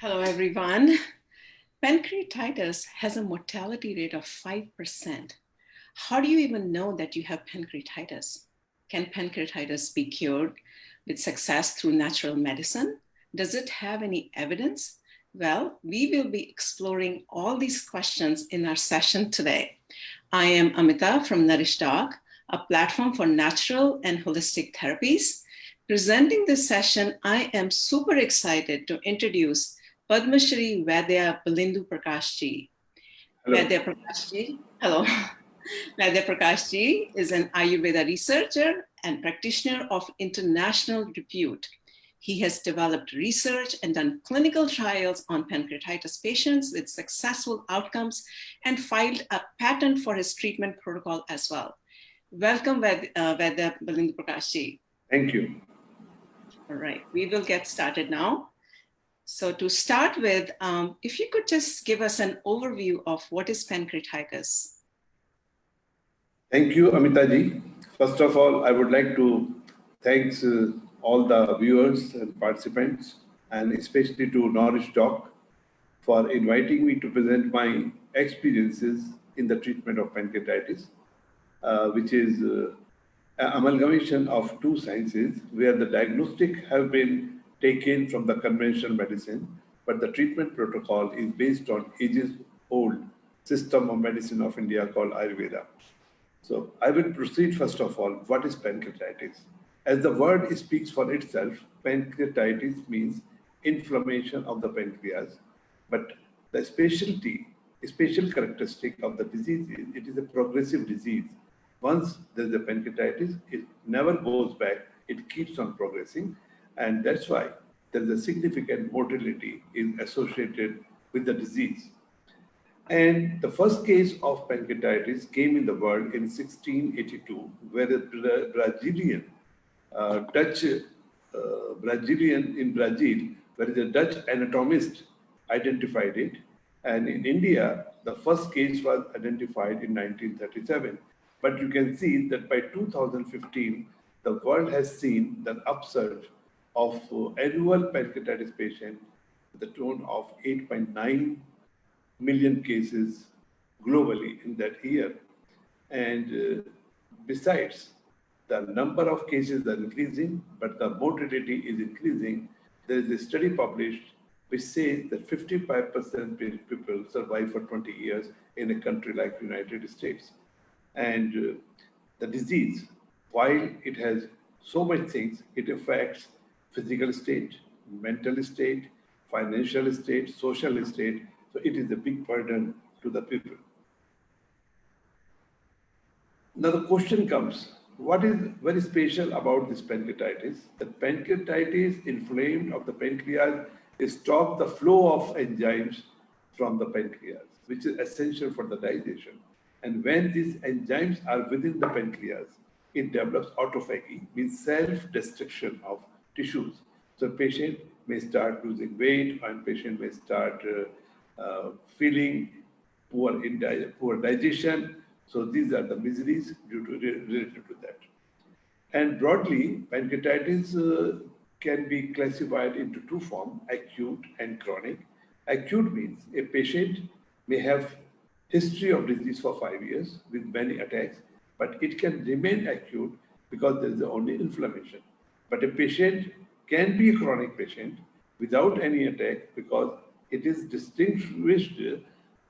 Hello, everyone. Pancreatitis has a mortality rate of 5%. How do you even know that you have pancreatitis? Can pancreatitis be cured with success through natural medicine? Does it have any evidence? Well, we will be exploring all these questions in our session today. I am Amita from NourishDoc, a platform for natural and holistic therapies. Presenting this session, I am super excited to introduce Padmashri Vaidya Balendu Prakash ji. Vaidya Prakash ji, hello. Vaidya Prakash ji is an Ayurveda researcher and practitioner of international repute. He has developed research and done clinical trials on pancreatitis patients with successful outcomes and filed a patent for his treatment protocol as well. Welcome, Vaidya Balendu Prakash ji. Thank you. All right, we will get started now. So to start with, if you could just give us an overview of what is pancreatitis. Thank you, Amitaji. First of all, I would like to thank all the viewers and participants, and especially to NourishDoc for inviting me to present my experiences in the treatment of pancreatitis, which is an amalgamation of two sciences where the diagnostic have been taken from the conventional medicine, but the treatment protocol is based on ages-old system of medicine of India called Ayurveda. So I will proceed first of all, what is pancreatitis? As the word speaks for itself, pancreatitis means inflammation of the pancreas, but the special characteristic of the disease is it is a progressive disease. Once there is a pancreatitis, it never goes back, it keeps on progressing, and that's why there is a significant mortality associated with the disease. And the first case of pancreatitis came in the world in 1682, where a Brazilian in Brazil, where the Dutch anatomist identified it. And in India, the first case was identified in 1937. But you can see that by 2015, the world has seen the upsurge of annual pancreatitis patients to the tune of 8.9 million cases globally in that year. And besides, the number of cases are increasing, but the mortality is increasing. There is a study published which says that 55% people survive for 20 years in a country like the United States. And the disease, while it has so much things, it affects physical state, mental state, financial state, social state. So it is a big burden to the people. Now the question comes, what is very special about this pancreatitis? That pancreatitis inflamed of the pancreas stops the flow of enzymes from the pancreas, which is essential for the digestion. And when these enzymes are within the pancreas, it develops autophagy, means self-destruction of tissues. So patient may start losing weight, and patient may start feeling poor digestion. So these are the miseries related to that. And broadly, pancreatitis can be classified into two forms, acute and chronic. Acute means a patient may have history of disease for 5 years with many attacks, but it can remain acute because there is only inflammation. But a patient can be a chronic patient without any attack because it is distinguished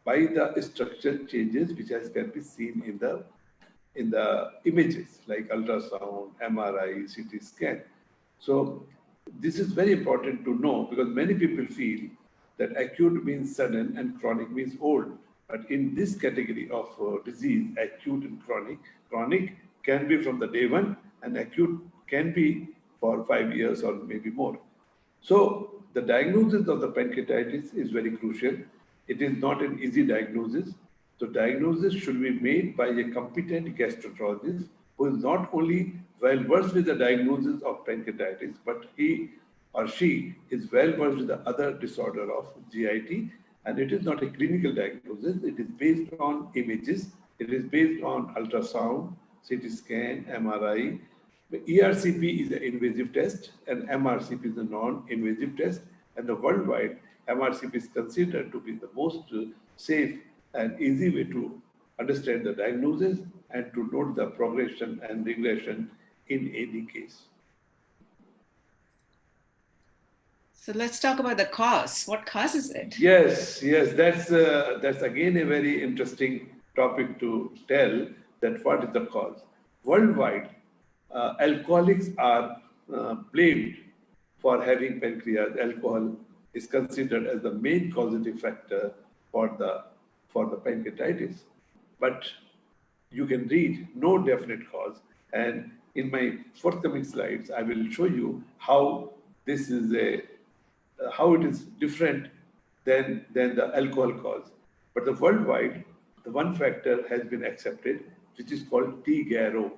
by the structural changes which can be seen in the images like ultrasound, MRI, CT scan. So this is very important to know because many people feel that acute means sudden and chronic means old. But in this category of disease, acute and chronic can be from the day one, and acute can be for 5 years or maybe more. So the diagnosis of the pancreatitis is very crucial. It is not an easy diagnosis. So diagnosis should be made by a competent gastroenterologist who is not only well versed with the diagnosis of pancreatitis, but he or she is well versed with the other disorder of GIT. And it is not a clinical diagnosis. It is based on images. It is based on ultrasound, CT scan, MRI. The ERCP is an invasive test and MRCP is a non-invasive test. And the worldwide, MRCP is considered to be the most safe and easy way to understand the diagnosis and to note the progression and regression in any case. So let's talk about the cause. What causes it? Yes, that's again a very interesting topic to tell that what is the cause. Worldwide, alcoholics are blamed for having pancreas. Alcohol is considered as the main causative factor for the pancreatitis. But you can read no definite cause. And in my forthcoming slides, I will show you how this is how it is different than the alcohol cause. But the worldwide, the one factor has been accepted, which is called T-GARO.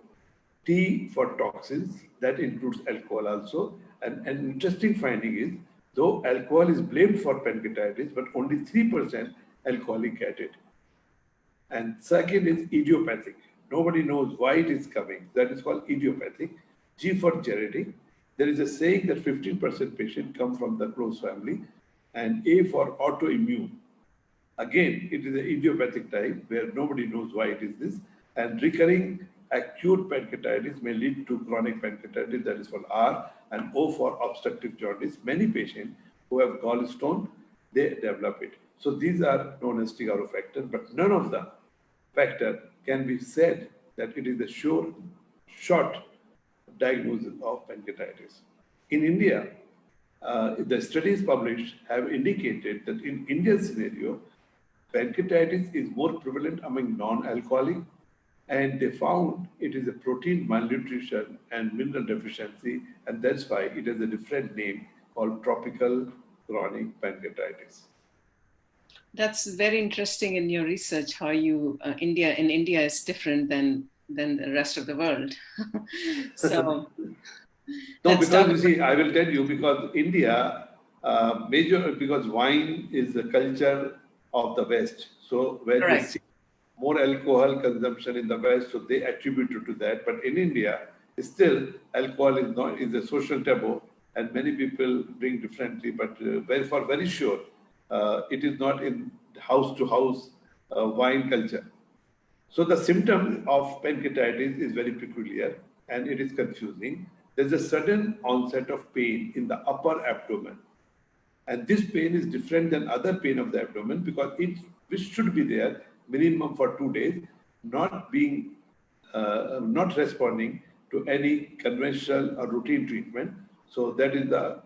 T for toxins, that includes alcohol also. And an interesting finding is, though alcohol is blamed for pancreatitis, but only 3% alcoholic get it. And second is idiopathic. Nobody knows why it is coming. That is called idiopathic. G for genetic. There is a saying that 15% patients come from the close family. And A for autoimmune. Again, it is an idiopathic type where nobody knows why it is this. And recurring acute pancreatitis may lead to chronic pancreatitis, that is for R, and O for obstructive jaundice. Many patients who have gallstone, they develop it. So these are known as T-GARO factors, but none of the factor can be said that it is a sure short diagnosis of pancreatitis. In India, the studies published have indicated that in Indian scenario, pancreatitis is more prevalent among non-alcoholic, and they found it is a protein malnutrition and mineral deficiency, and that's why it has a different name called tropical chronic pancreatitis. That's very interesting in your research, how you India is different than the rest of the world. So no, because you see, I will tell you, because India, because wine is the culture of the West. So when they see more alcohol consumption in the West, so they attribute it to that. But in India, still alcohol is a social taboo, and many people drink differently. But for very sure, it is not in house to house wine culture. So the symptom of pancreatitis is very peculiar and it is confusing. There's a sudden onset of pain in the upper abdomen. And this pain is different than other pain of the abdomen because which should be there minimum for 2 days, not responding to any conventional or routine treatment. So that is the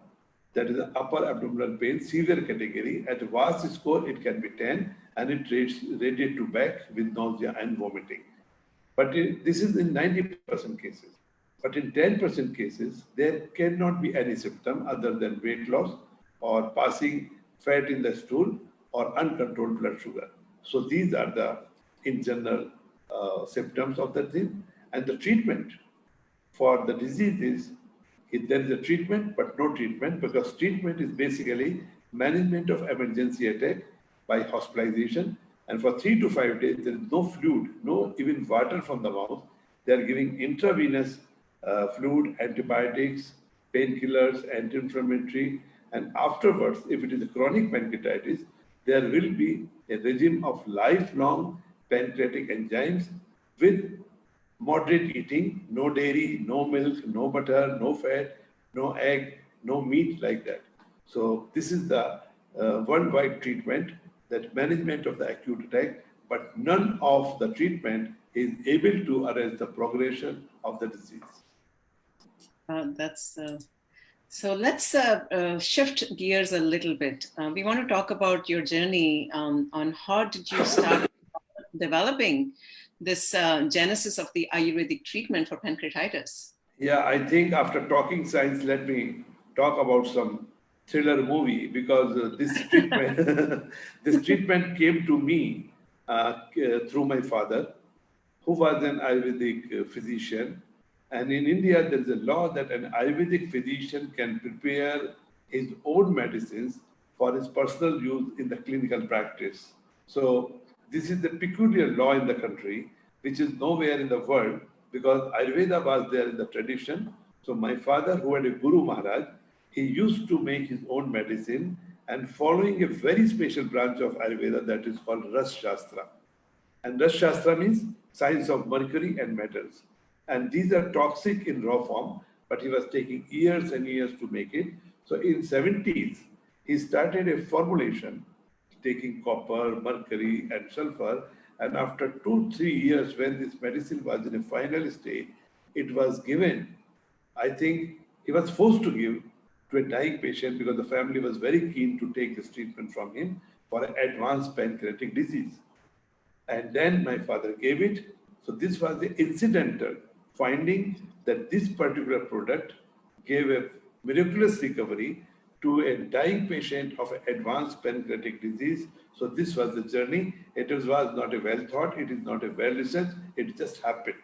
upper abdominal pain, severe category. At VAS score, it can be 10 and it radiates to back with nausea and vomiting. But this is in 90% cases. But in 10% cases, there cannot be any symptom other than weight loss or passing fat in the stool or uncontrolled blood sugar. So these are the, in general, symptoms of the thing. And the treatment for the disease is, if there is a treatment, but no treatment, because treatment is basically management of emergency attack by hospitalization. And for 3 to 5 days, there is no fluid, no even water from the mouth. They are giving intravenous fluid, antibiotics, painkillers, anti-inflammatory. And afterwards, if it is a chronic pancreatitis, there will be a regime of lifelong pancreatic enzymes with moderate eating, no dairy, no milk, no butter, no fat, no egg, no meat like that. So this is the worldwide treatment, that management of the acute attack, but none of the treatment is able to arrest the progression of the disease. So let's shift gears a little bit. We want to talk about your journey on how did you start developing this genesis of the Ayurvedic treatment for pancreatitis? Yeah, I think after talking science, let me talk about some thriller movie, because this treatment came to me through my father, who was an Ayurvedic physician. And in India, there is a law that an Ayurvedic physician can prepare his own medicines for his personal use in the clinical practice. So this is the peculiar law in the country, which is nowhere in the world, because Ayurveda was there in the tradition. So my father, who had a Guru Maharaj, he used to make his own medicine and following a very special branch of Ayurveda that is called Rasa Shastra. And Rasa Shastra means science of mercury and metals. And these are toxic in raw form, but he was taking years and years to make it. So in 70s, he started a formulation taking copper, mercury, and sulfur. And after 2-3 years, when this medicine was in a final stage, it was given. I think he was forced to give to a dying patient because the family was very keen to take this treatment from him for advanced pancreatic disease. And then my father gave it. So this was the incidental finding that this particular product gave a miraculous recovery to a dying patient of advanced pancreatic disease. So this was the journey. It was not a well thought, it is not a well researched, it just happened.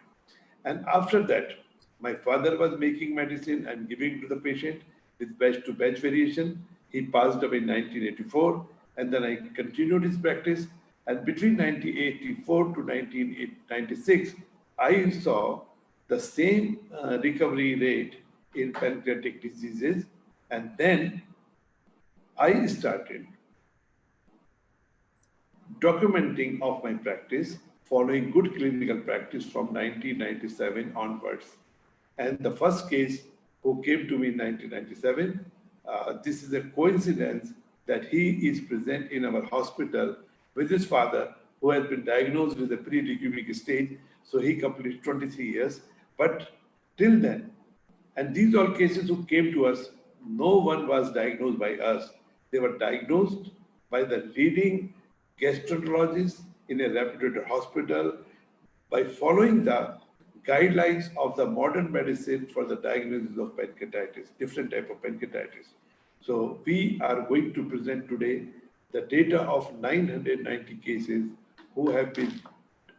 And after that, my father was making medicine and giving to the patient with batch to batch variation. He passed away in 1984, and then I continued his practice. And between 1984 to 1996, I saw the same recovery rate in pancreatic diseases. And then I started documenting of my practice, following good clinical practice from 1997 onwards. And the first case who came to me in 1997, this is a coincidence that he is present in our hospital with his father, who has been diagnosed with a pre-leukemic stage. So he completed 23 years. But till then, and these all cases who came to us, no one was diagnosed by us. They were diagnosed by the leading gastroenterologist in a reputed hospital by following the guidelines of the modern medicine for the diagnosis of pancreatitis, different type of pancreatitis. So we are going to present today the data of 990 cases who have been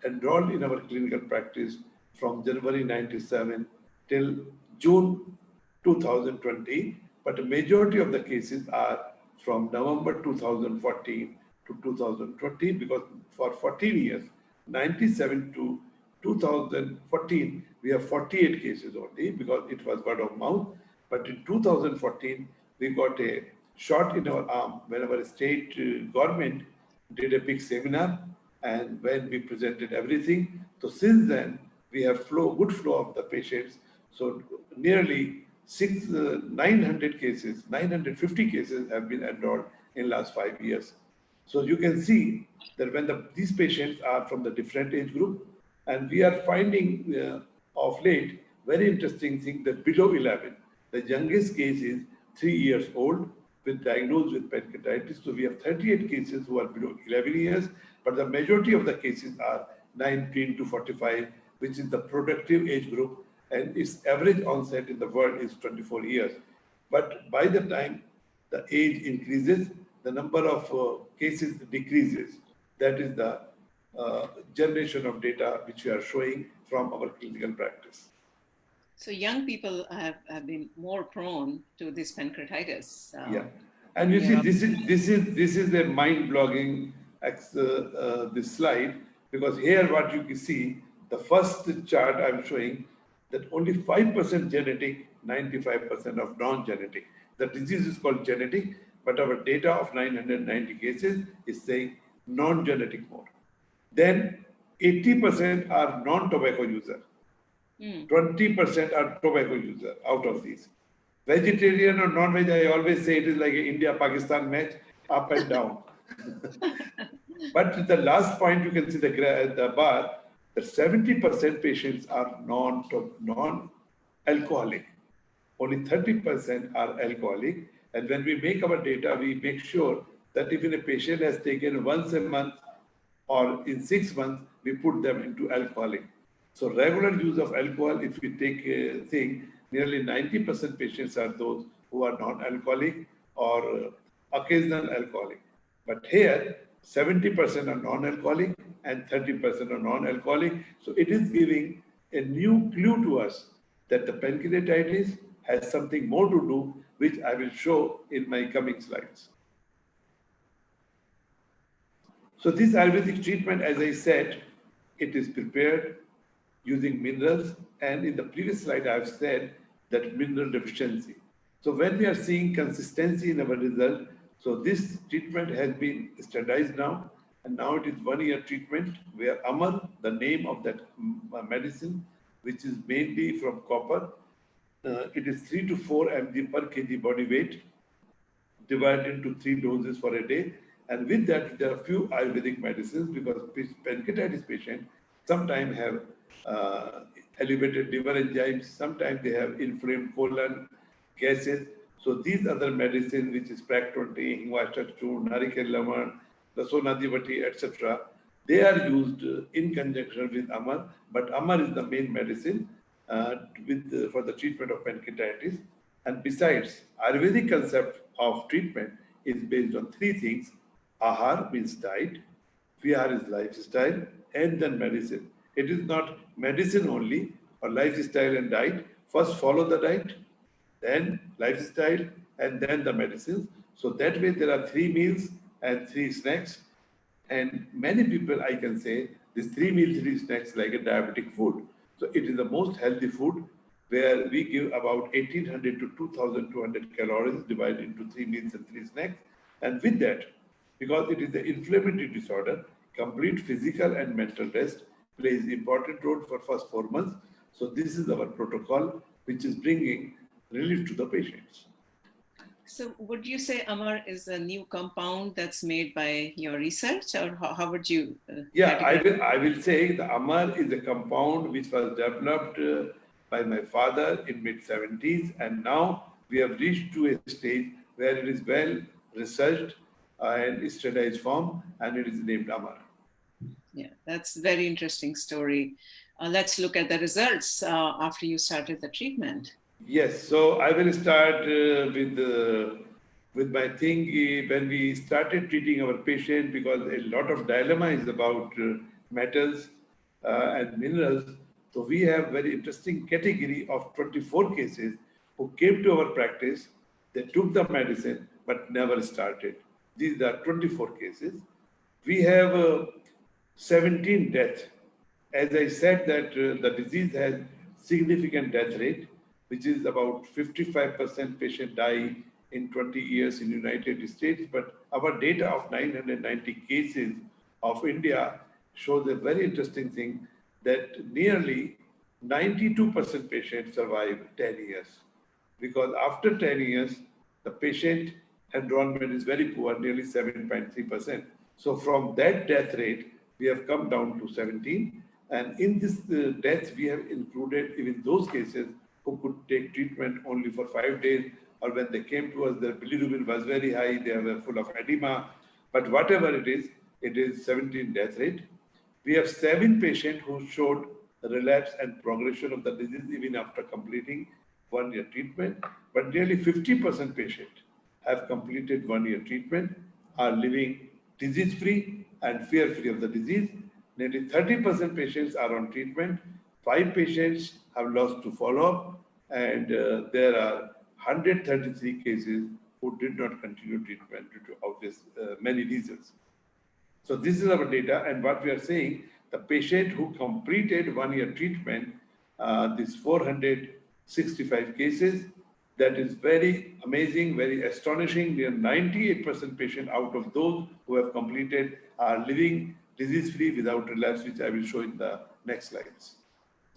enrolled in our clinical practice from January 97 till June 2020, but the majority of the cases are from November 2014 to 2020, because for 14 years, 97 to 2014, we have 48 cases only because it was word of mouth. But in 2014, we got a shot in our arm when our state government did a big seminar and when we presented everything. So since then, we have good flow of the patients. So nearly 900 cases, 950 cases have been enrolled in last 5 years. So you can see that when these patients are from the different age group, and we are finding of late very interesting thing that below 11, the youngest case is 3 years old with diagnosed with pancreatitis. So we have 38 cases who are below 11 years, but the majority of the cases are 19 to 45, which is the productive age group, and its average onset in the world is 24 years. But by the time the age increases, the number of cases decreases. That is the generation of data which we are showing from our clinical practice. So young people have been more prone to this pancreatitis. Yeah, and you see, this is a mind-blogging this slide, because here what you can see, the first chart I'm showing that only 5% genetic, 95% of non-genetic. The disease is called genetic, but our data of 990 cases is saying non-genetic more. Then 80% are non-tobacco user. 20% are tobacco user out of these. Vegetarian or non-veg, I always say it is like an India-Pakistan match, up and down. But the last point, you can see the bar, that 70% patients are non-alcoholic. Only 30% are alcoholic. And when we make our data, we make sure that if a patient has taken once a month or in 6 months, we put them into alcoholic. So regular use of alcohol, if we take a thing, nearly 90% patients are those who are non-alcoholic or occasional alcoholic. But here, 70% are non-alcoholic and 30% are non-alcoholic. So it is giving a new clue to us that the pancreatitis has something more to do, which I will show in my coming slides. So this Ayurvedic treatment, as I said, it is prepared using minerals. And in the previous slide, I have said that mineral deficiency. So when we are seeing consistency in our result, So this treatment has been standardized now, and now it is 1 year treatment where AMAR, the name of that medicine, which is mainly from copper, it is 3 to 4 mg per kg body weight, divided into 3 doses for a day. And with that, there are few Ayurvedic medicines because pancreatitis patients sometimes have elevated liver enzymes, sometimes they have inflamed colon, gases. So these other medicines, which is Prac-20, Hingvashtak-Churn, Narikal Laman, Rasonadivati, etc., they are used in conjunction with AMAR, but AMAR is the main medicine for the treatment of pancreatitis. And besides, Ayurvedic concept of treatment is based on three things. Ahar means diet, Vihar is lifestyle, and then medicine. It is not medicine only or lifestyle and diet. First follow the diet, then lifestyle, and then the medicines. So that way there are 3 meals and 3 snacks. And many people, I can say, this 3 meal, 3 snacks like a diabetic food. So it is the most healthy food where we give about 1800 to 2200 calories divided into 3 meals and 3 snacks. And with that, because it is an inflammatory disorder, complete physical and mental rest plays important role for first 4 months. So this is our protocol, which is bringing relief to the patients. So would you say AMAR is a new compound that's made by your research, or how would you? Yeah, I will say the AMAR is a compound which was developed by my father in mid-70s, and now we have reached to a stage where it is well researched and standardized form, and it is named AMAR. Yeah, that's very interesting story. Let's look at the results after you started the treatment. Yes, so I will start with my thing when we started treating our patient, because a lot of dilemma is about metals and minerals. So we have very interesting category of 24 cases who came to our practice. They took the medicine but never started. These are 24 cases. We have 17 deaths. As I said that the disease has significant death rate, which is about 55% patient die in 20 years in United States. But our data of 990 cases of India shows a very interesting thing that nearly 92% patients survive 10 years. Because after 10 years, the patient enrollment is very poor, nearly 7.3%. So from that death rate, we have come down to 17. And in this deaths, we have included even those cases who could take treatment only for 5 days, or when they came to us, their bilirubin was very high, they were full of edema. But whatever it is 17 death rate. We have 7 patients who showed relapse and progression of the disease even after completing 1 year treatment. But nearly 50% patients have completed 1 year treatment, are living disease-free and fear-free of the disease. Nearly 30% patients are on treatment. 5 patients have lost to follow-up, and there are 133 cases who did not continue treatment due to obvious many reasons. So this is our data, and what we are saying, the patient who completed 1 year treatment, this 465 cases, that is very amazing, very astonishing. We are 98% patient out of those who have completed are living disease-free without relapse, which I will show in the next slides.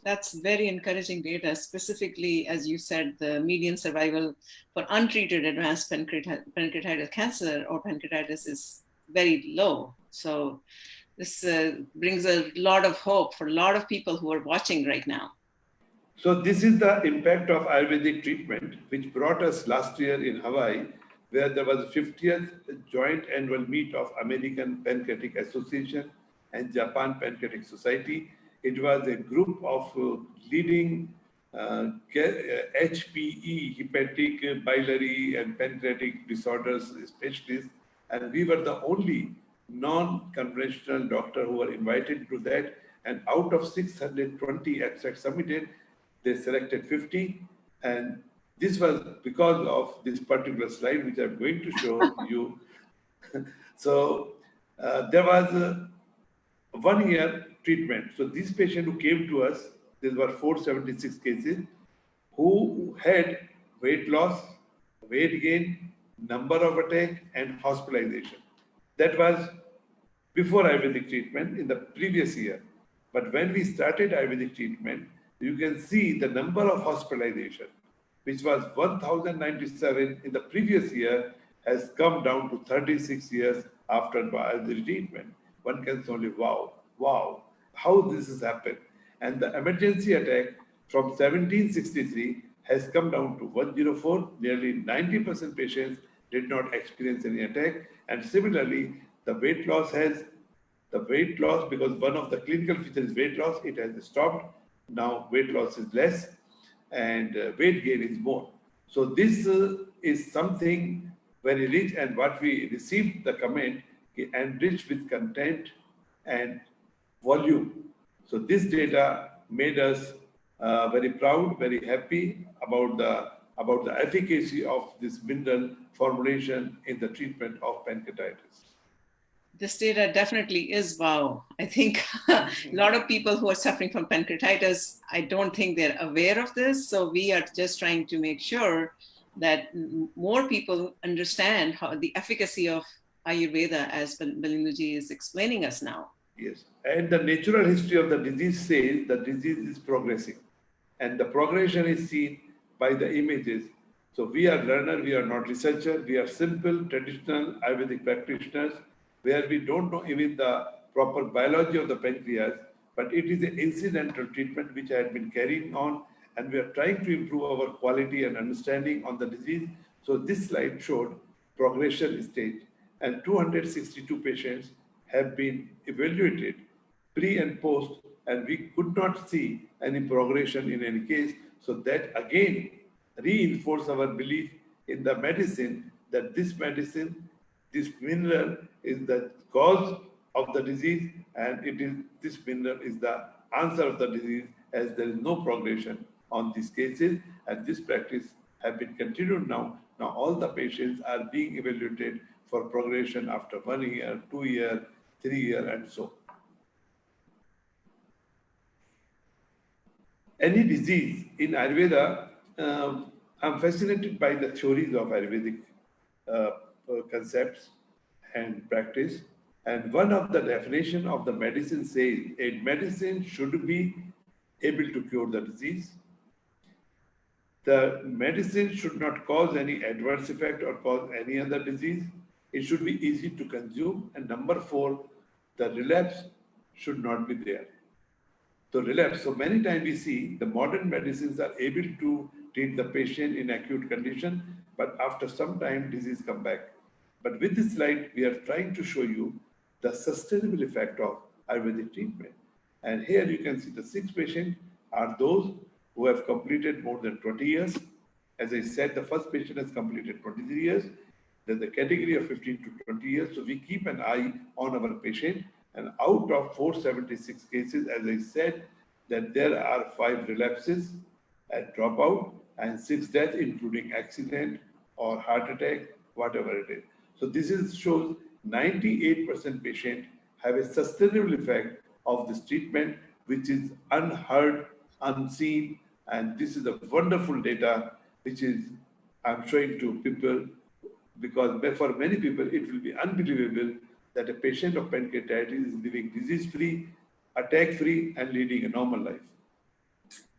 That's very encouraging data. Specifically, as you said, the median survival for untreated advanced pancreatitis cancer or pancreatitis is very low. So this brings a lot of hope for a lot of people who are watching right now. So this is the impact of Ayurvedic treatment, which brought us last year in Hawaii, where there was 50th joint annual meet of American Pancreatic Association and Japan Pancreatic Society. It was a group of leading HPE, hepatic, biliary, and pancreatic disorders specialists, and we were the only non-conventional doctor who were invited to that. And out of 620 abstracts submitted, they selected 50, and this was because of this particular slide, which I'm going to show you. So there was a 1 year treatment. So these patients who came to us, there were 476 cases, who had weight loss, weight gain, number of attack, and hospitalization. That was before Ayurvedic treatment in the previous year. But when we started Ayurvedic treatment, you can see the number of hospitalization, which was 1,097 in the previous year, has come down to 36 years after Ayurvedic treatment. One can say only, wow, how this has happened. And the emergency attack from 1763 has come down to 104. Nearly 90% patients did not experience any attack. And similarly, the weight loss, because one of the clinical features is weight loss, it has stopped. Now weight loss is less and weight gain is more. So this is something very rich, and what we received the comment, enriched with content and volume. So this data made us very proud, very happy about the efficacy of this mineral formulation in the treatment of pancreatitis. This data definitely is wow. I think a lot of people who are suffering from pancreatitis, I don't think they're aware of this. So we are just trying to make sure that more people understand how the efficacy of Ayurveda, as Balenduji is explaining us now. Yes, and the natural history of the disease says the disease is progressing, and the progression is seen by the images. So we are learner, we are not researcher, we are simple traditional Ayurvedic practitioners where we don't know even the proper biology of the pancreas, but it is an incidental treatment which I had been carrying on, and we are trying to improve our quality and understanding on the disease. So this slide showed progression stage, and 262 patients have been evaluated pre and post, and we could not see any progression in any case. So that again reinforce our belief in the medicine, that this medicine, this mineral is the cause of the disease, and this mineral is the answer of the disease, as there is no progression on these cases, and this practice have been continued now. Now all the patients are being evaluated for progression after 1 year, 2 years, 3 years, and so. Any disease in Ayurveda, I'm fascinated by the theories of Ayurvedic concepts and practice. And one of the definition of the medicine says a medicine should be able to cure the disease. The medicine should not cause any adverse effect or cause any other disease. It should be easy to consume. And number 4, the relapse should not be there. So relapse, so many times we see the modern medicines are able to treat the patient in acute condition, but after some time disease come back. But with this slide, we are trying to show you the sustainable effect of Ayurvedic treatment. And here you can see the 6 patients are those who have completed more than 20 years. As I said, the first patient has completed 23 years. There's a category of 15 to 20 years. So we keep an eye on our patient. And out of 476 cases, as I said, that there are 5 relapses and dropout and 6 deaths, including accident or heart attack, whatever it is. So this shows 98% patient have a sustainable effect of this treatment, which is unheard, unseen, and this is a wonderful data which is I'm showing to people, because for many people it will be unbelievable that a patient of pancreatitis is living disease-free, attack-free, and leading a normal life.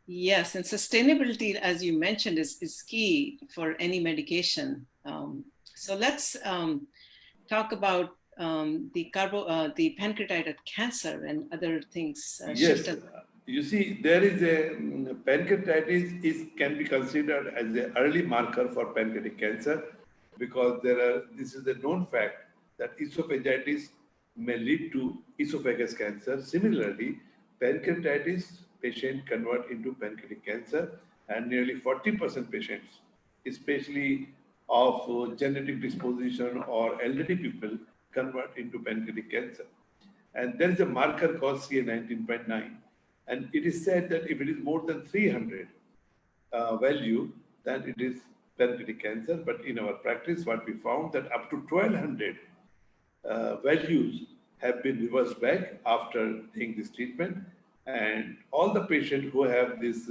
Yes, and sustainability, as you mentioned, is key for any medication. So let's talk about the pancreatitis cancer and other things. Yes, you see, there is a pancreatitis can be considered as an early marker for pancreatic cancer, because this is a known fact that esophagitis may lead to esophagus cancer. Similarly, pancreatitis patient convert into pancreatic cancer, and nearly 40% patients, especially of genetic disposition or elderly people, convert into pancreatic cancer. And there is a marker called CA19.9, and it is said that if it is more than 300 value, then it is pancreatic cancer. But in our practice, what we found that up to 1200 values have been reversed back after taking this treatment, and all the patients who have this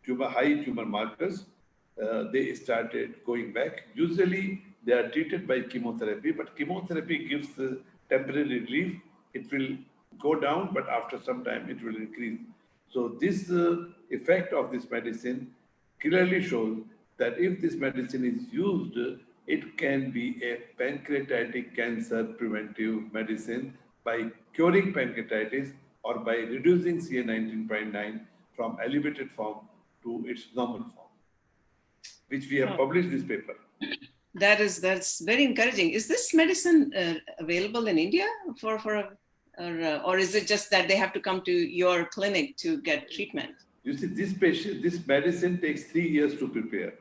high tumor markers, they started going back. Usually They are treated by chemotherapy, but chemotherapy gives temporary relief. It will go down, but after some time it will increase. So this effect of this medicine clearly shows that if this medicine is used, it can be a pancreatic cancer preventive medicine by curing pancreatitis or by reducing CA19.9 from elevated form to its normal form, which we have Oh, published this paper. that's very encouraging. Is this medicine available in India or is it just that they have to come to your clinic to get treatment? You see, this medicine takes 3 years to prepare.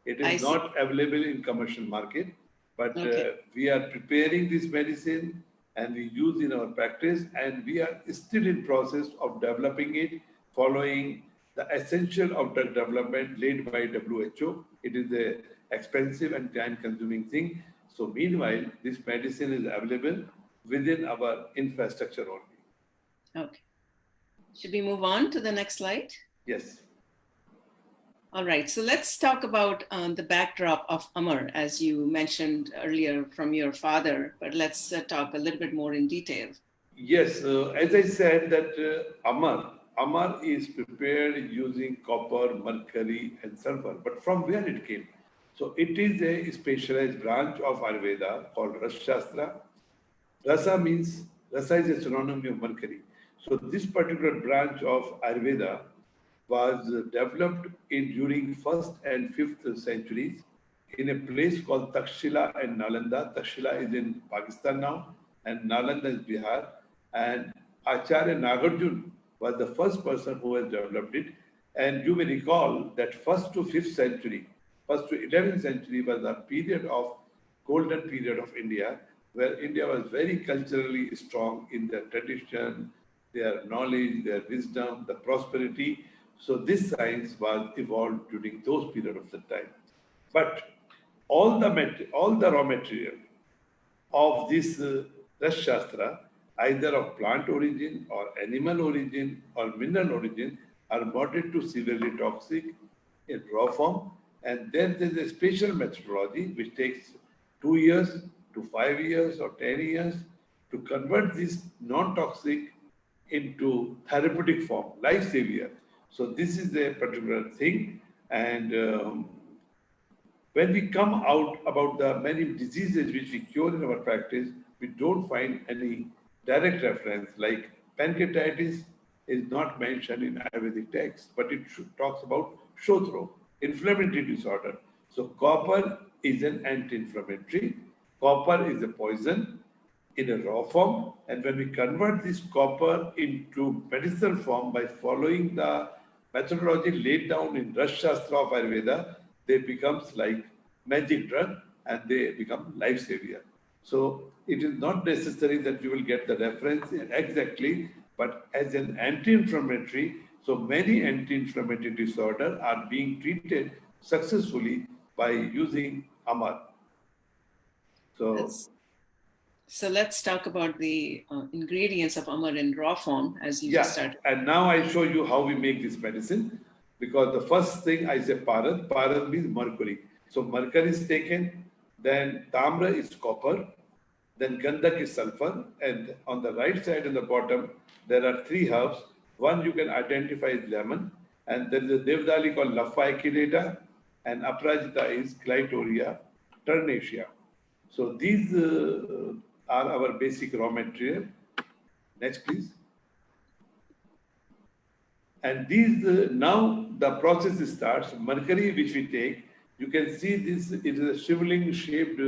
It I is see. not available in commercial market, but Okay. we are preparing this medicine and we use in our practice, and we are still in process of developing it, following the essential of drug development laid by WHO. It is a expensive and time-consuming thing. So meanwhile, this medicine is available within our infrastructure only. Okay. Should we move on to the next slide? Yes. All right, so let's talk about the backdrop of AMAR, as you mentioned earlier from your father, but let's talk a little bit more in detail. Yes, as I said that AMAR is prepared using copper, mercury and sulphur. But from where it came? So it is a specialized branch of Ayurveda called Rasa Shastra. Rasa is a synonym of mercury. So this particular branch of Ayurveda was developed during 1st and 5th centuries in a place called Takshila and Nalanda. Takshila is in Pakistan now, and Nalanda is Bihar. And Acharya Nagarjun was the first person who has developed it. And you may recall that 1st to 5th century, 1st to 11th century was a period of golden period of India, where India was very culturally strong in their tradition, their knowledge, their wisdom, the prosperity. So this science was evolved during those period of the time. But all the raw material of this Rasa Shastra, either of plant origin or animal origin or mineral origin, are moderate to severely toxic in raw form. And then there is a special methodology which takes 2 years to 5 years or 10 years to convert this non-toxic into therapeutic form, life savior. So this is a particular thing. And when we come out about the many diseases which we cure in our practice, we don't find any direct reference. Like pancreatitis is not mentioned in Ayurvedic text, but it talks about Shodhan, inflammatory disorder. So copper is an anti-inflammatory. Copper is a poison in a raw form, and when we convert this copper into medicinal form by following the methodology laid down in Rasa Shastra of Ayurveda, they becomes like magic drug and they become life savior. So it is not necessary that you will get the reference exactly, but as an anti-inflammatory, so many anti-inflammatory disorders are being treated successfully by using AMAR. So let's talk about the ingredients of AMAR in raw form, as you just started. And now I show you how we make this medicine, because the first thing I say Parad. Parad means mercury. So mercury is taken, then Tamra is copper, then Gandak is sulphur, and on the right side and the bottom, there are 3 herbs. One you can identify as lemon, and there is a Devdali called Lapha echinacea, and Aprajita is Clitoria ternacea. So these are our basic raw material. Next, please. And these, now the process starts. Mercury, which we take, you can see this, it is a shriveling shaped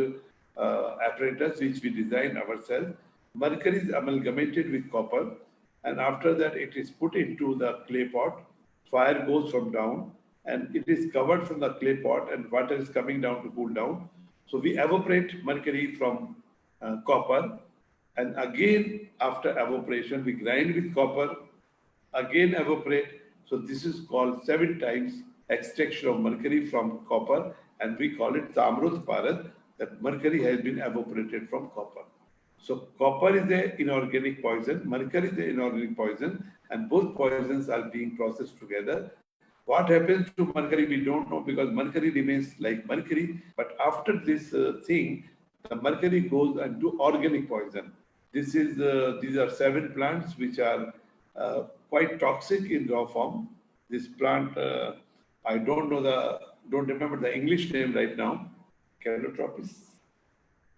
apparatus which we design ourselves. Mercury is amalgamated with copper, and after that it is put into the clay pot. Fire goes from down, and it is covered from the clay pot, and water is coming down to cool down. So we evaporate mercury from copper, and again after evaporation we grind with copper, again evaporate. So this is called 7 times extraction of mercury from copper, and we call it Tamrut Parad, that mercury has been evaporated from copper. So copper is an inorganic poison, mercury is an inorganic poison, and both poisons are being processed together. What happens to Mercury, we don't know, because Mercury remains like Mercury. But after this thing, the Mercury goes into organic poison. These are 7 plants which are quite toxic in raw form. This plant, I don't remember the English name right now. Calotropis,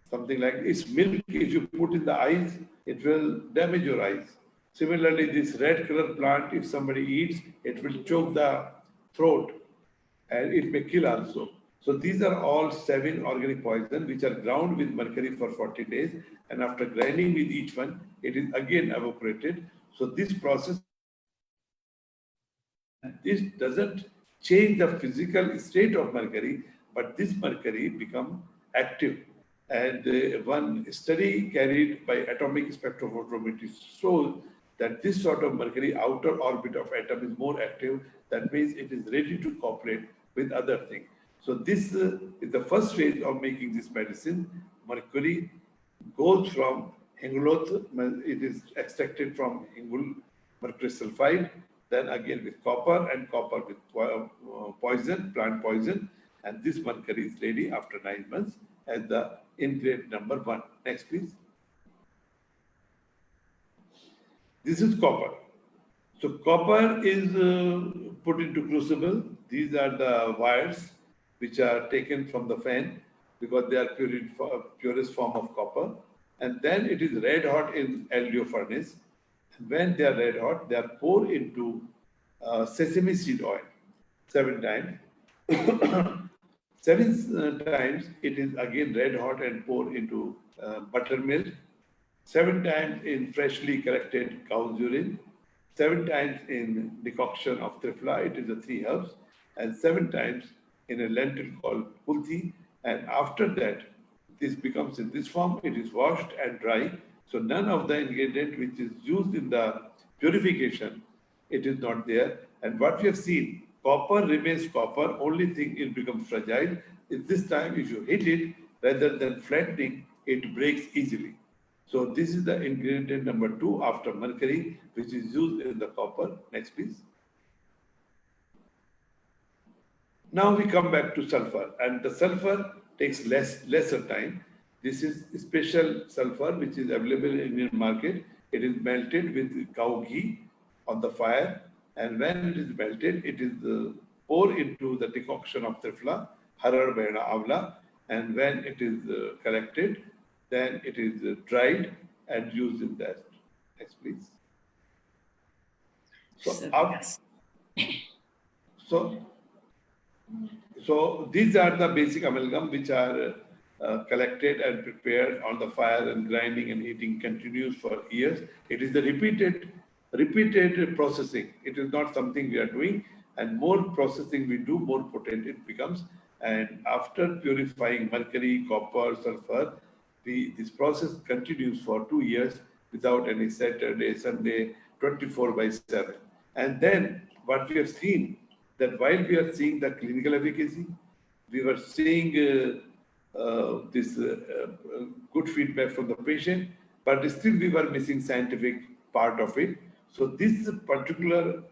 something like it's milk. If you put in the eyes, it will damage your eyes. Similarly, this red color plant, if somebody eats, it will choke the throat and it may kill also. So these are all 7 organic poison which are ground with mercury for 40 days, and after grinding with each one, it is again evaporated. So this process, this doesn't change the physical state of mercury, but this mercury become active. And one study carried by atomic spectrophotometry shows that this sort of mercury outer orbit of atom is more active. That means it is ready to cooperate with other things. So this is the first phase of making this medicine. Mercury goes from Hingoloth, it is extracted from Hingul, mercury sulfide, then again with copper, and copper with poison, plant poison, and this mercury is ready after 9 months as the ingredient number 1. Next, please. This is copper. So copper is put into crucible. These are the wires which are taken from the fan because they are purest form of copper. And then it is red hot in LDO furnace. And when they are red hot, they are poured into sesame seed oil 7 times. 7 times it is again red hot and poured into buttermilk. 7 times in freshly collected cow's urine. 7 times in decoction of triphala, it is the 3 herbs, and 7 times in a lentil called kulthi. And after that, this becomes in this form, it is washed and dry. So none of the ingredient which is used in the purification, it is not there. And what we have seen, copper remains copper, only thing it becomes fragile. This time, if you hit it, rather than flattening, it breaks easily. So this is the ingredient number 2 after mercury, which is used in the copper. Next, please. Now we come back to sulfur, and the sulfur takes lesser time. This is special sulfur which is available in Indian market. It is melted with cow ghee on the fire, and when it is melted, it is poured into the decoction of triphala, harar, behna, avla, and when it is collected, then it is dried and used in that. Next, please. So these are the basic amalgam which are collected and prepared on the fire, and grinding and heating continues for years. It is the repeated processing. It is not something we are doing, and more processing we do, more potent it becomes. And after purifying mercury, copper, sulfur, this process continues for 2 years without any Saturday, Sunday, 24/7. And then what we have seen, that while we are seeing the clinical efficacy, we were seeing this good feedback from the patient, but still we were missing scientific part of it. So this particular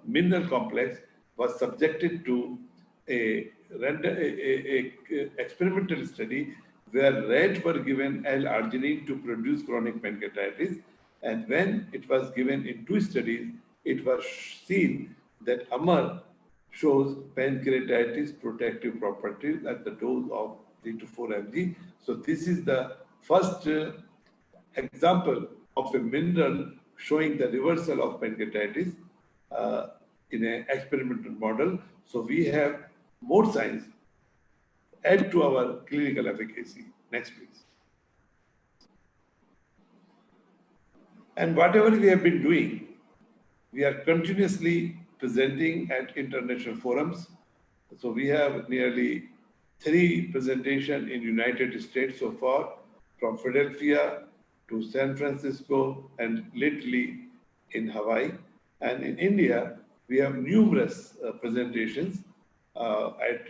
mineral complex was subjected to a experimental study where rats were given L-arginine to produce chronic pancreatitis. And when it was given in 2 studies, it was seen that AMAR shows pancreatitis protective properties at the dose of 3 to 4 mg. So this is the first example of a mineral showing the reversal of pancreatitis in an experimental model. So we have more science add to our clinical efficacy. Next, please. And whatever we have been doing, we are continuously presenting at international forums. So we have nearly 3 presentations in United States so far, from Philadelphia to San Francisco and lately in Hawaii. And in India, we have numerous presentations at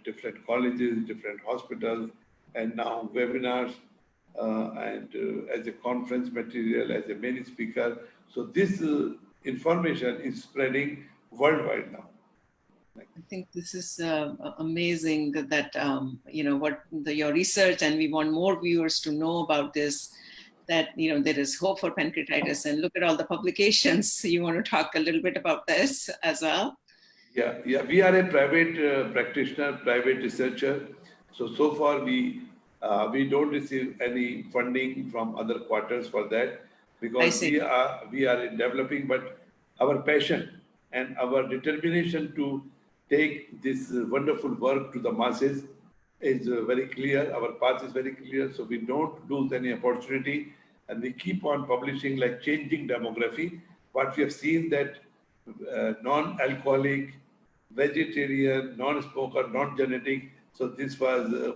different colleges, different hospitals, and now webinars and as a conference material, as a main speaker. So this information is spreading worldwide now. I think this is amazing that, what your research, and we want more viewers to know about this, that, there is hope for pancreatitis, and look at all the publications. You want to talk a little bit about this as well? Yeah. We are a private practitioner, private researcher. So far we don't receive any funding from other quarters for that, because we are in developing, but our passion and our determination to take this wonderful work to the masses is very clear. Our path is very clear, so we don't lose any opportunity, and we keep on publishing, like changing demography. What we have seen that non-alcoholic, vegetarian, non-smoker, non-genetic. So this was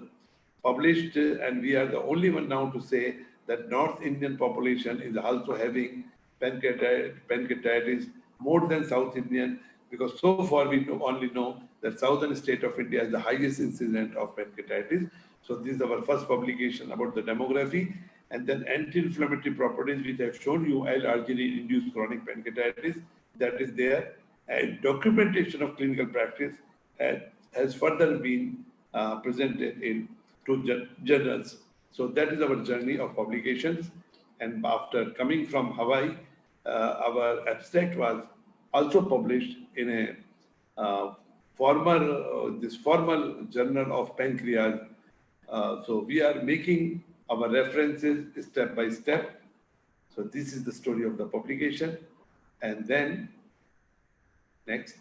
published, and we are the only one now to say that North Indian population is also having pancreatitis more than South Indian, because so far we only know that southern state of India has the highest incidence of pancreatitis. So this is our first publication about the demography, and then anti-inflammatory properties, which I have shown you, L-arginine-induced chronic pancreatitis, that is there, and documentation of clinical practice has further been presented in two journals. So that is our journey of publications. And after coming from Hawaii, our abstract was also published in a formal journal of pancreas. So we are making our references step by step. So this is the story of the publication. And then next.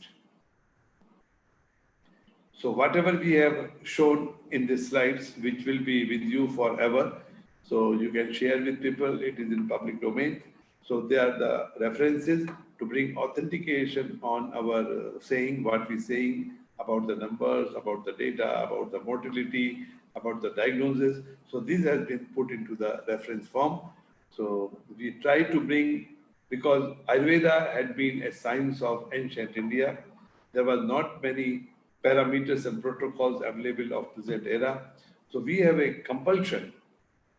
So whatever we have shown in the slides, which will be with you forever, so you can share with people, it is in public domain. So they are the references to bring authentication on our saying, what we're saying about the numbers, about the data, about the mortality, about the diagnosis. So this has been put into the reference form. So we try to bring, because Ayurveda had been a science of ancient India, there were not many parameters and protocols available of present era. So we have a compulsion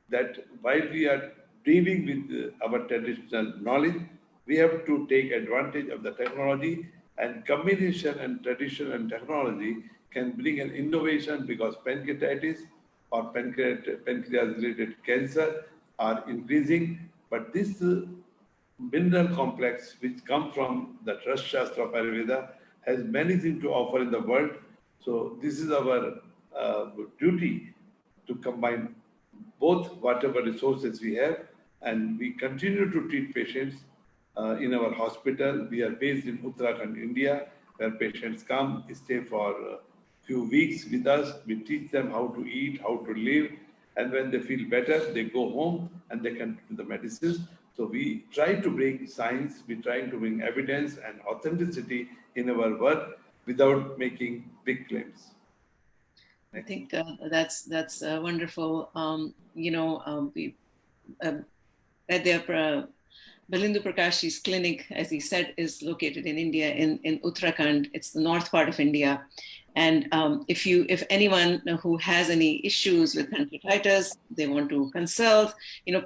that while we are dealing with our traditional knowledge, we have to take advantage of the technology, and combination and tradition and technology can bring an innovation, because pancreatitis or pancreas-related cancer are increasing. But this mineral complex, which comes from the Rasa Shastra of Ayurveda, has many things to offer in the world. So this is our duty to combine both whatever resources we have, and we continue to treat patients in our hospital. We are based in Uttarakhand, India, where patients come, stay for a few weeks with us. We teach them how to eat, how to live, and when they feel better, they go home and they can do the medicines. So we try to bring science, we try to bring evidence and authenticity in our work without making big claims. I think that's wonderful. Vaidya Balendu Prakash's clinic, as he said, is located in India, in Uttarakhand. It's the north part of India. And if anyone who has any issues with pancreatitis, they want to consult,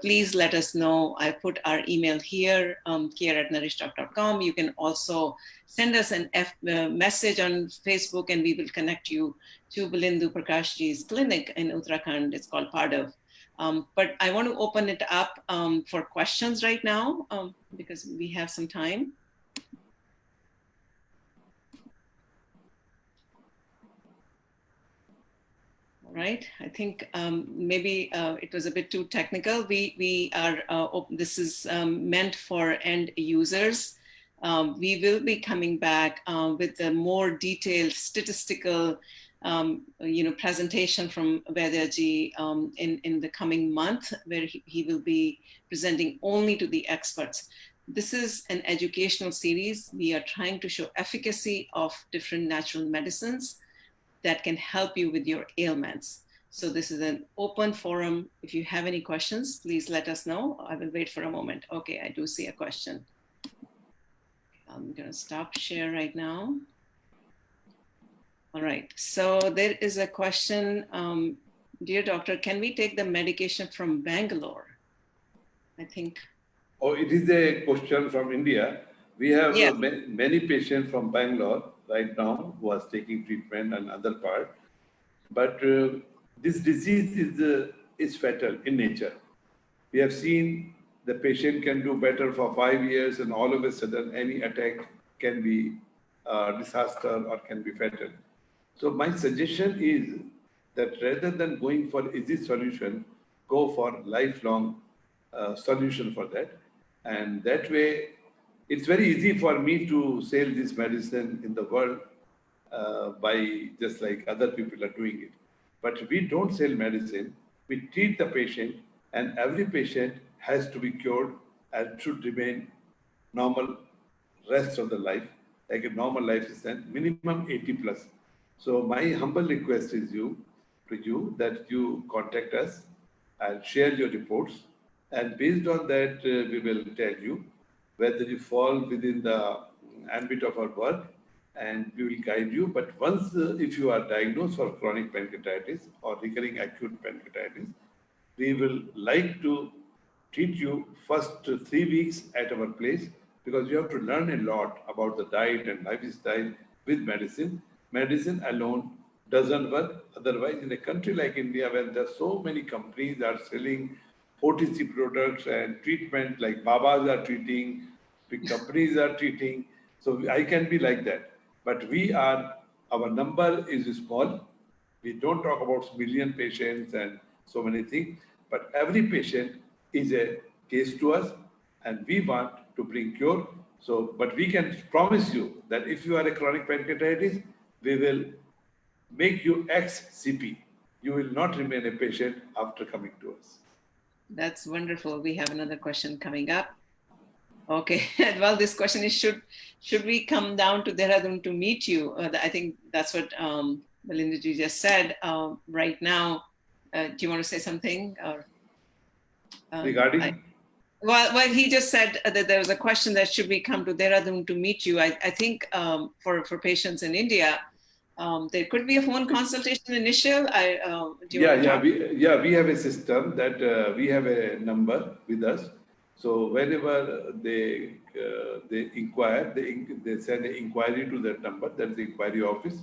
please let us know. I put our email here, care@nourishdoc.com. You can also send us a message on Facebook, and we will connect you to Balendu Prakash's clinic in Uttarakhand. It's called Pardav. But I want to open it up for questions right now, because we have some time. All right, I think maybe it was a bit too technical. We are, this is meant for end users. We will be coming back with a more detailed statistical presentation from Vaidyaji in the coming month, where he will be presenting only to the experts. This is an educational series. We are trying to show efficacy of different natural medicines that can help you with your ailments. So this is an open forum. If you have any questions, please let us know. I will wait for a moment. Okay, I do see a question. I'm gonna stop share right now. All right, so there is a question. Dear doctor, can we take the medication from Bangalore? I think. Oh, it is a question from India. We have Yes. many patients from Bangalore right now who are taking treatment and other part. But this disease is fatal in nature. We have seen the patient can do better for 5 years, and all of a sudden, any attack can be disaster or can be fatal. So my suggestion is that rather than going for easy solution, go for lifelong solution for that. And that way, it's very easy for me to sell this medicine in the world by just like other people are doing it. But we don't sell medicine, we treat the patient, and every patient has to be cured and should remain normal rest of the life, like a normal life is minimum 80 plus. So my humble request is to you that you contact us and share your reports, and based on that we will tell you whether you fall within the ambit of our work, and we will guide you. But once if you are diagnosed for chronic pancreatitis or recurring acute pancreatitis, we will like to treat you first 3 weeks at our place, because you have to learn a lot about the diet and lifestyle with medicine. Medicine alone doesn't work. Otherwise, in a country like India, where there are so many companies that are selling OTC products and treatment, like Babas are treating, big companies are treating. So I can be like that. But our number is small. We don't talk about million patients and so many things, but every patient is a case to us, and we want to bring cure. So, but we can promise you that if you are a chronic pancreatitis, we will make you ex-CP. You will not remain a patient after coming to us. That's wonderful. We have another question coming up. Okay, well, this question is, should we come down to Dehradun to meet you? I think that's what Balendu just said. Right now, do you want to say something? Or, regarding? Well, he just said that there was a question that should we come to Dehradun to meet you? I think for patients in India, there could be a phone consultation initial. We have a system that we have a number with us. So whenever they inquire, they send an inquiry to that number. That's the inquiry office,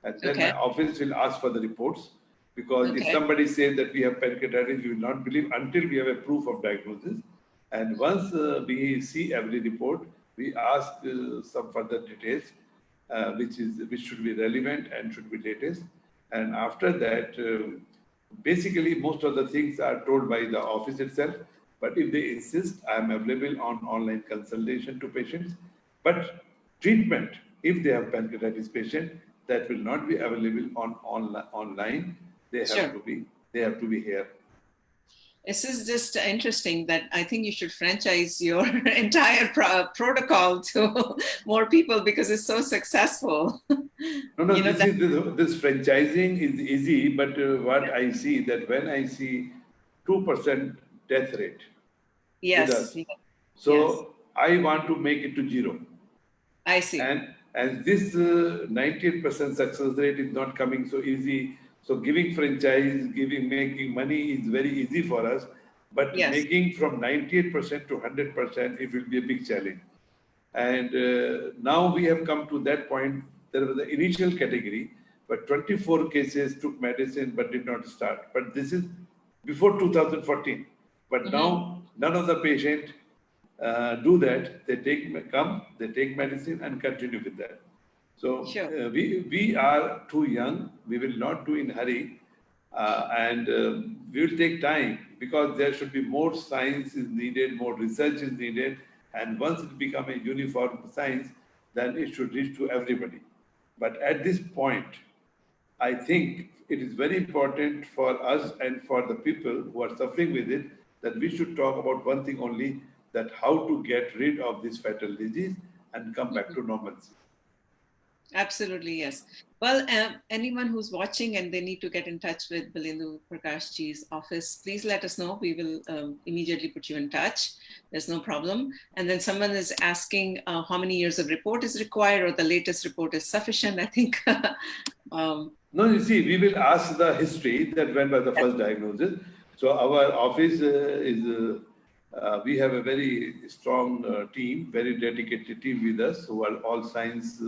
and then my office will ask for the reports. Because if somebody says that we have pancreatitis, we will not believe until we have a proof of diagnosis. And once we see every report, we ask some further details, which should be relevant and should be latest. And after that, basically most of the things are told by the office itself. But if they insist, I am available on online consultation to patients. But treatment, if they have pancreatitis patient, that will not be available on online. They have to be here. This is just interesting that I think you should franchise your entire protocol to more people because it's so successful. No, this franchising is easy, but what I see that when I see 2% death rate with us, so I want to make it to 0. I see. And this 98% success rate is not coming so easy. So giving franchise, making money is very easy for us, but making from 98% to 100%, it will be a big challenge. And now we have come to that point. There was the initial category, but 24 cases took medicine but did not start. But this is before 2014. But now none of the patient do that. They take medicine and continue with that. So we are too young. We will not do in hurry, and we will take time, because there should be more science is needed, more research is needed, and once it becomes a uniform science, then it should reach to everybody. But at this point, I think it is very important for us and for the people who are suffering with it that we should talk about one thing only, that how to get rid of this fatal disease and come back to normalcy. Absolutely, yes. Well, anyone who's watching and they need to get in touch with Balendu Prakash ji's office, please let us know. We will immediately put you in touch. There's no problem. And then someone is asking how many years of report is required, or the latest report is sufficient, I think. No, you see, we will ask the history that when was the first diagnosis. So our office is We have a very strong team, very dedicated team with us who are all science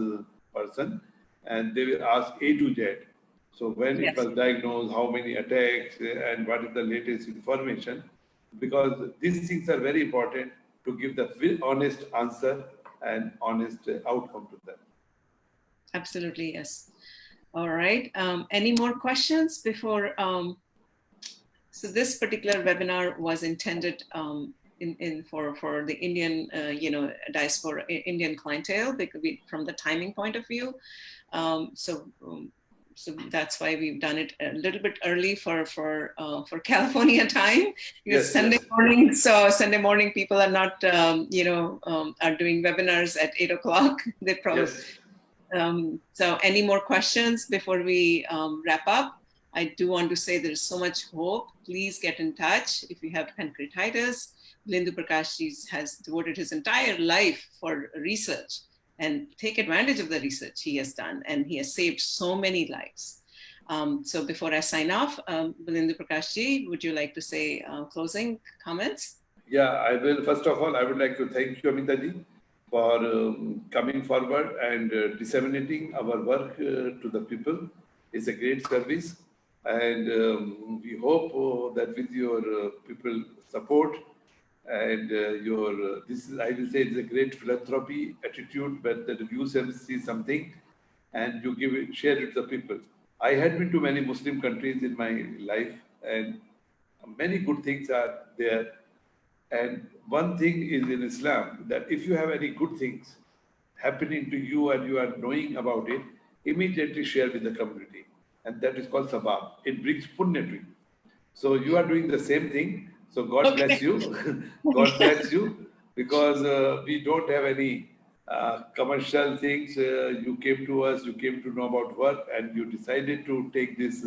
person, and they will ask A to Z. So when it Yes. was diagnosed, how many attacks, and what is the latest information, because these things are very important to give the honest answer and honest outcome to them. Absolutely, yes. All right. Any more questions before? So this particular webinar was intended for the Indian, diaspora, Indian clientele, because from the timing point of view. So that's why we've done it a little bit early for California time, because Yes, Sunday yes. morning. So Sunday morning, people are not, are doing webinars at 8 o'clock. They probably. Yes. So any more questions before we wrap up? I do want to say there's so much hope. Please get in touch if you have pancreatitis. Balendu Prakash has devoted his entire life for research, and take advantage of the research he has done, and he has saved so many lives. So before I sign off, Balendu Prakash ji, would you like to say closing comments? Yeah, I will. First of all, I would like to thank you, Amitaji, for coming forward and disseminating our work to the people. It's a great service, and we hope that with your people support and your this is, I will say, it's a great philanthropy attitude, but that you see something and you give it, share it to the people. I had been to many Muslim countries in my life, and many good things are there. And one thing is in Islam that if you have any good things happening to you and you are knowing about it, immediately share with the community. And that is called sabab. It brings punya to you. So you are doing the same thing. So God bless you. God bless you, because we don't have any commercial things. You came to us, you came to know about work, and you decided to take this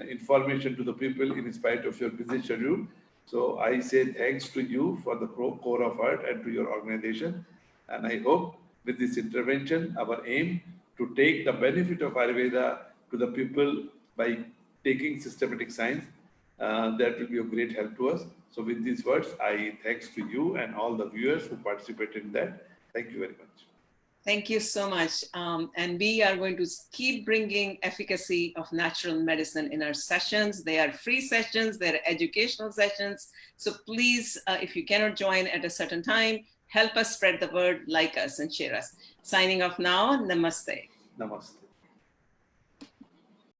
information to the people in spite of your busy schedule. So I say thanks to you for the core of heart and to your organization. And I hope with this intervention, our aim to take the benefit of Ayurveda to the people by taking systematic science, that will be of great help to us. So with these words, I thanks to you and all the viewers who participated in that. Thank you very much. Thank you so much. And we are going to keep bringing efficacy of natural medicine in our sessions. They are free sessions, they're educational sessions. So please, if you cannot join at a certain time, help us spread the word, like us and share us. Signing off now, namaste. Namaste.